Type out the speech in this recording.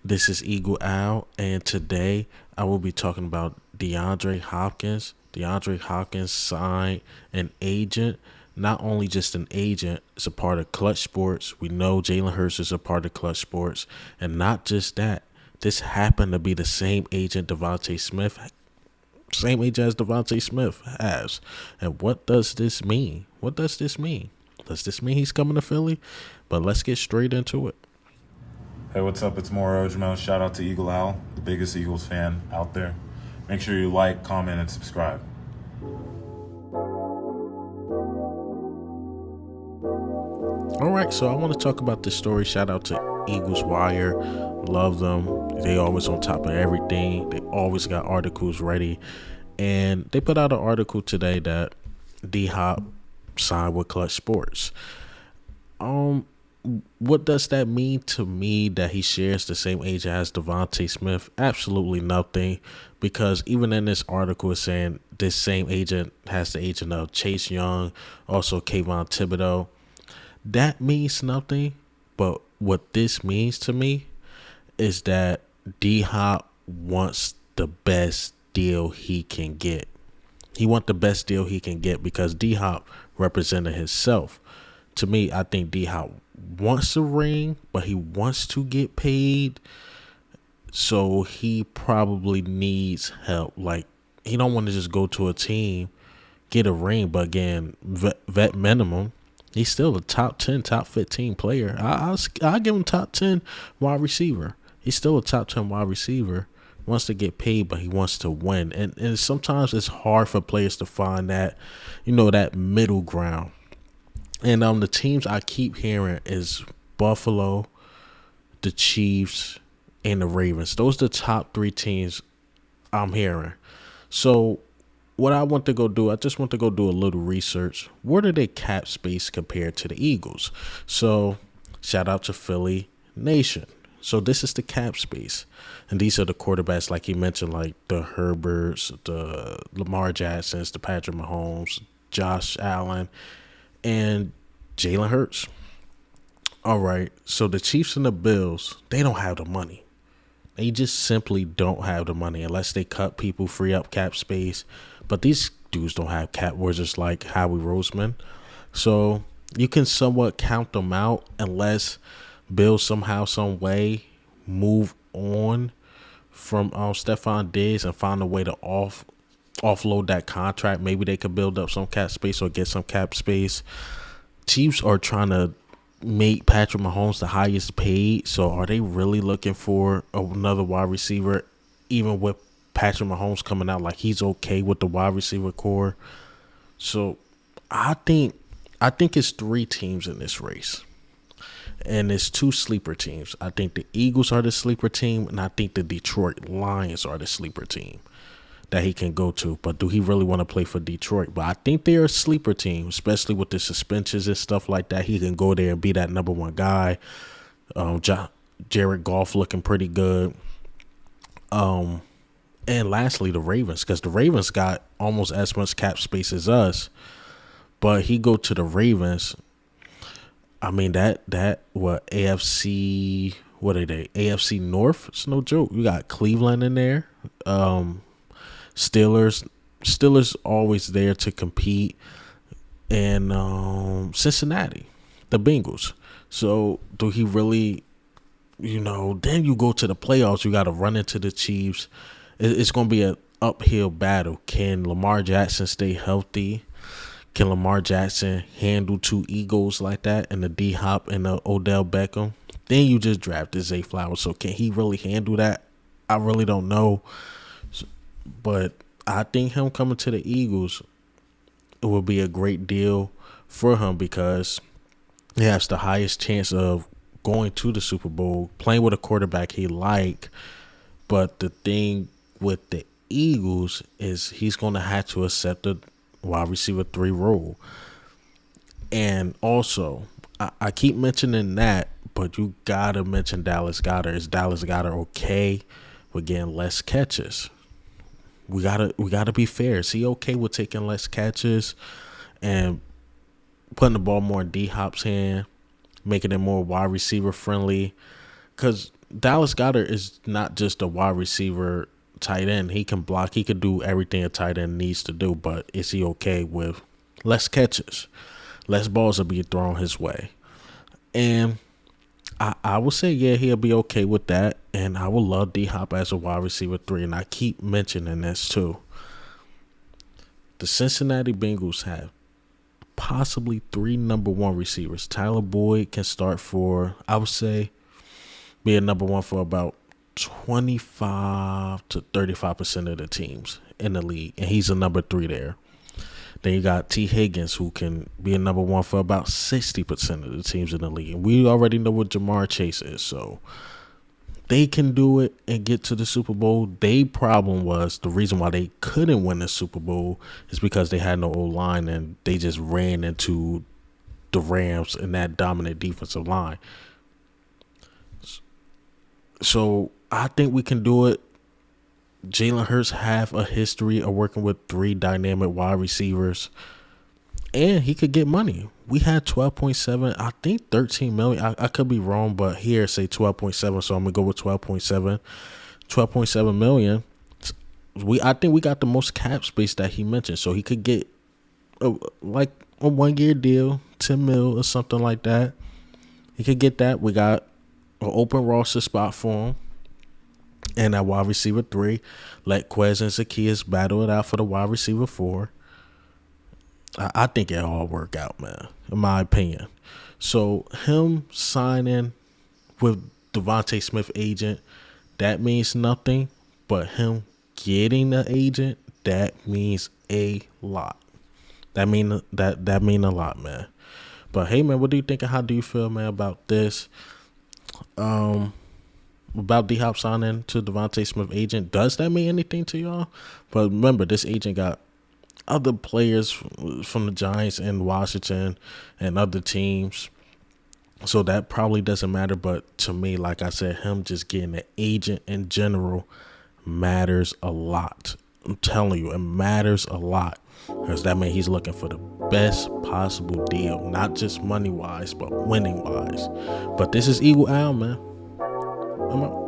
This is Eagle Al, and today I will be talking about DeAndre Hopkins. DeAndre Hopkins signed an agent, not only just an agent, it's a part of Clutch Sports. We know Jalen Hurts is a part of Clutch Sports, and not just that. This happened to be the same agent DeVonta Smith, same agent as DeVonta Smith has. And what does this mean? What does this mean? Does this mean he's coming to Philly? But let's get straight into it. Hey, what's up? It's Mauro Jamel. Shout out to Eagle Owl, the biggest Eagles fan out there. Make sure you like, comment, and subscribe. All right, so I want to talk about this story. Shout out to Eagles Wire. Love them. They always on top of everything. They always got articles ready. And they put out an article today that D-Hop signed with Clutch Sports. What does that mean to me that he shares the same agent as DeVonta Smith? Absolutely nothing, because even in this article it's saying this same agent has the agent of Chase Young, also Kayvon Thibodeau. That means nothing, but what this means to me is that D-Hop wants the best deal he can get. He wants the best deal he can get because D-Hop represented himself. To me, I think D-Hop wants a ring, but he wants to get paid. So he probably needs help. Like, he don't want to just go to a team, get a ring, but again, vet minimum. He's still a top 10, top 15 player. I'll give him top 10 wide receiver. He's still a top 10 wide receiver. Wants to get paid, but he wants to win. And sometimes it's hard for players to find that, that middle ground. And the teams I keep hearing is Buffalo, the Chiefs, and the Ravens. Those are the top three teams I'm hearing. So what I want to go do, I just want to go do a little research. What are their cap space compared to the Eagles? So shout out to Philly Nation. So this is the cap space. And these are the quarterbacks, like you mentioned, like the Herberts, the Lamar Jacksons, the Patrick Mahomes, Josh Allen, and Jalen Hurts. All right, so the Chiefs and the Bills, they don't have the money. They just simply don't have the money unless they cut people, free up cap space. But these dudes don't have cap wizards like Howie Roseman. So you can somewhat count them out unless Bills somehow, some way move on from Stephon Diggs and find a way to offload that contract. Maybe they could build up some cap space or get some cap space. Chiefs are trying to make Patrick Mahomes the highest paid. So are they really looking for another wide receiver, even with Patrick Mahomes coming out like he's okay with the wide receiver core? So I think it's three teams in this race. And it's two sleeper teams. I think the Eagles are the sleeper team, and I think the Detroit Lions are the sleeper team that he can go to. But do he really want to play for Detroit? But I think they're a sleeper team, especially with the suspensions and stuff like that. He can go there and be that number one guy. Jared Goff looking pretty good. And lastly, the Ravens, because the Ravens got almost as much cap space as us. But he go to the Ravens. I mean, AFC, what are they? AFC North? It's no joke. You got Cleveland in there. Steelers always there to compete. And Cincinnati, the Bengals. So do he really, then you go to the playoffs. You got to run into the Chiefs. It's going to be an uphill battle. Can Lamar Jackson stay healthy? Can Lamar Jackson handle two Eagles like that and the D-Hop and the Odell Beckham? Then you just drafted Zay Flowers. So can he really handle that? I really don't know. But I think him coming to the Eagles, it will be a great deal for him because he has the highest chance of going to the Super Bowl, playing with a quarterback he like. But the thing with the Eagles is he's going to have to accept the wide receiver 3 role. And also, I keep mentioning that, but you got to mention Dallas Goedert. Is Dallas Goedert okay with getting less catches? We gotta be fair. Is he okay with taking less catches and putting the ball more in D-Hop's hand, making it more wide receiver friendly? Because Dallas Goedert is not just a wide receiver tight end. He can block. He could do everything a tight end needs to do, but is he okay with less catches? Less balls are being thrown his way. And I would say, yeah, he'll be okay with that. And I would love D-Hop as a wide receiver 3. And I keep mentioning this too. The Cincinnati Bengals have possibly 3 number 1 receivers. Tyler Boyd can start for, I would say, be a number 1 for about 25 to 35% of the teams in the league. And he's a number 3 there. Then you got T. Higgins, who can be a number 1 for about 60% of the teams in the league. And we already know what Jamar Chase is. So they can do it and get to the Super Bowl. Their problem was the reason why they couldn't win the Super Bowl is because they had no O-line and they just ran into the Rams and that dominant defensive line. So I think we can do it. Jalen Hurts have a history of working with 3 dynamic wide receivers, and he could get money. We had 12.7, I think 13 million. I could be wrong, but here say 12.7, so I'm gonna go with 12.7. 12.7 million. I think we got the most cap space that he mentioned, so he could get like a 1-year deal, 10 mil or something like that. He could get that. We got an open roster spot for him. And at wide receiver 3, let Quez and Zacchaeus battle it out for the wide receiver 4. I think it all work out, man, in my opinion. So him signing with DeVonta Smith agent, that means nothing. But him getting the agent, that means a lot. That mean a lot, man. But hey, man, what do you think and how do you feel, man, about this? About D-Hop signing to DeVonta Smith agent, does that mean anything to y'all? But remember, this agent got other players from the Giants and Washington and other teams, so that probably doesn't matter. But to me, like I said, him just getting an agent in general matters a lot. I'm telling you, it matters a lot, because that means he's looking for the best possible deal, not just money wise, but winning wise. But this is Eagle Al, man. I'm out.